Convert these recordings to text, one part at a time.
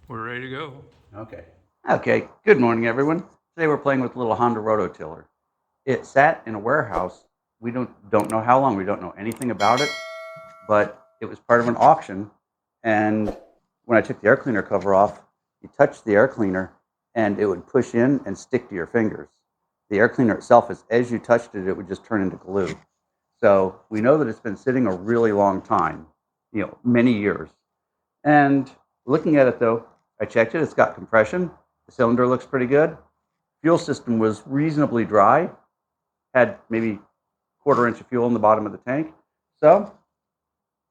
We're ready to go. Okay. Okay. Good morning, everyone. Today we're playing with a little Honda Rototiller. It sat in a warehouse. We don't know how long. We don't know anything about it, but it was part of an auction. And when I took the air cleaner cover off, you touched the air cleaner, and it would push in and stick to your fingers. The air cleaner itself, as you touched it, it would just turn into glue. So we know that it's been sitting a really long time, many years. And looking at it though, I checked it. It's got compression. The cylinder looks pretty good. Fuel system was reasonably dry. Had maybe quarter inch of fuel in the bottom of the tank. So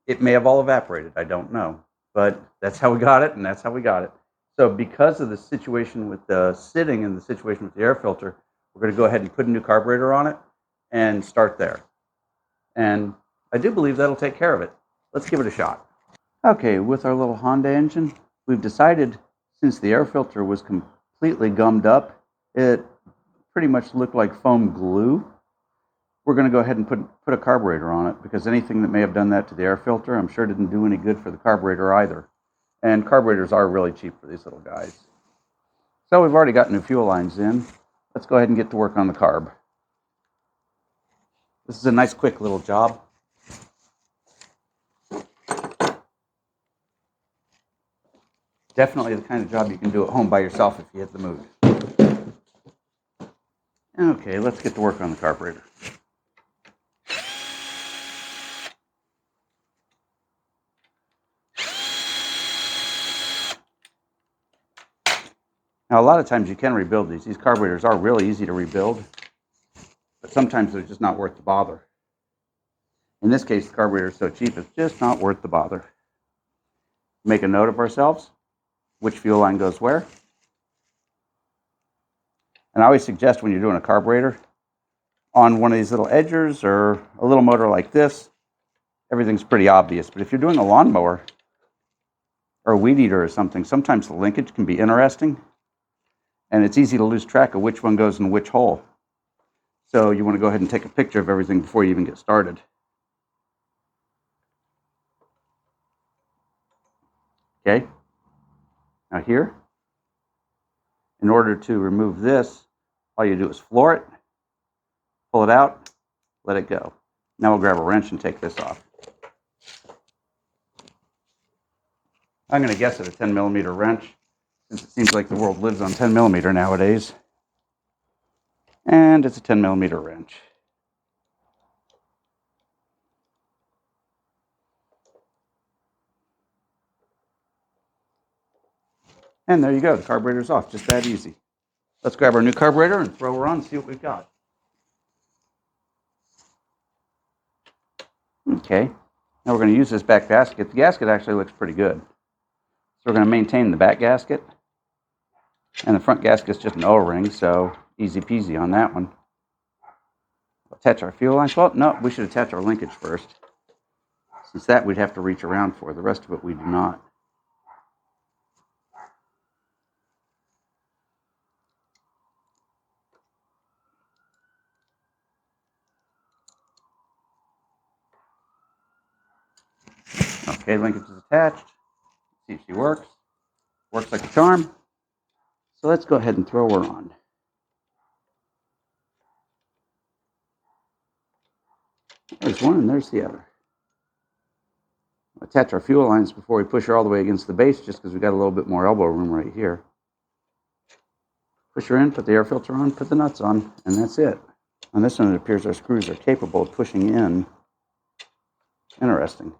it may have all evaporated. I don't know. But that's how we got it, and that's how we got it. So because of the situation with the sitting and the situation with the air filter, we're going to go ahead and put a new carburetor on it and start there. And I do believe that'll take care of it. Let's give it a shot. Okay, with our little Honda engine, we've decided, since the air filter was completely gummed up, it pretty much looked like foam glue. We're going to go ahead and put a carburetor on it, because anything that may have done that to the air filter, I'm sure didn't do any good for the carburetor either. And carburetors are really cheap for these little guys. So we've already got new fuel lines in. Let's go ahead and get to work on the carb. This is a nice quick little job. Definitely the kind of job you can do at home by yourself if you hit the mood. Okay, let's get to work on the carburetor. Now, a lot of times you can rebuild these. These carburetors are really easy to rebuild, but sometimes they're just not worth the bother. In this case, the carburetor is so cheap, it's just not worth the bother. Make a note of ourselves, which fuel line goes where. And I always suggest, when you're doing a carburetor, on one of these little edgers or a little motor like this, everything's pretty obvious. But if you're doing a lawnmower or a weed eater or something, sometimes the linkage can be interesting, and it's easy to lose track of which one goes in which hole. So you want to go ahead and take a picture of everything before you even get started. Okay. Now here, in order to remove this, all you do is floor it, pull it out, let it go. Now we'll grab a wrench and take this off. I'm going to guess at a 10 millimeter wrench, since it seems like the world lives on 10 millimeter nowadays. And it's a 10 millimeter wrench. And there you go, the carburetor's off, just that easy. Let's grab our new carburetor and throw her on and see what we've got. Okay, now we're going to use this back gasket. The gasket actually looks pretty good. So we're going to maintain the back gasket. And the front gasket's just an O-ring, so easy peasy on that one. Attach our fuel lines. Well, no, we should attach our linkage first, since that we'd have to reach around for. The rest of it we do not. Okay, linkage is attached. See if she works. Works like a charm. So let's go ahead and throw her on. There's one and there's the other. Attach our fuel lines before we push her all the way against the base, just because we've got a little bit more elbow room right here. Push her in, put the air filter on, put the nuts on, and that's it. On this one, it appears our screws are capable of pushing in. Interesting.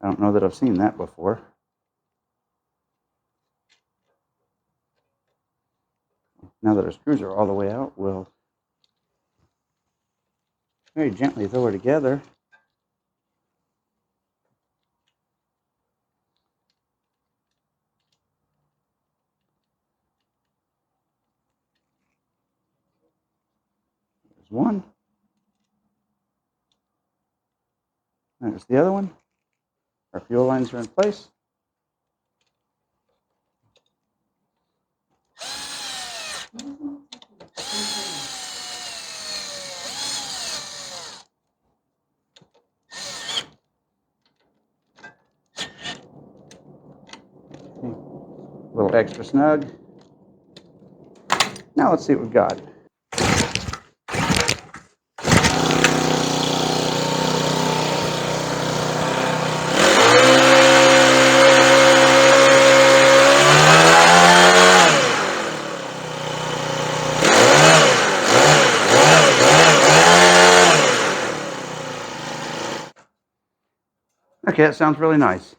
I don't know that I've seen that before. Now that our screws are all the way out, we'll very gently throw her together. There's one. There's the other one. Our fuel lines are in place. A little extra snug. Now let's see what we've got. Okay, that sounds really nice.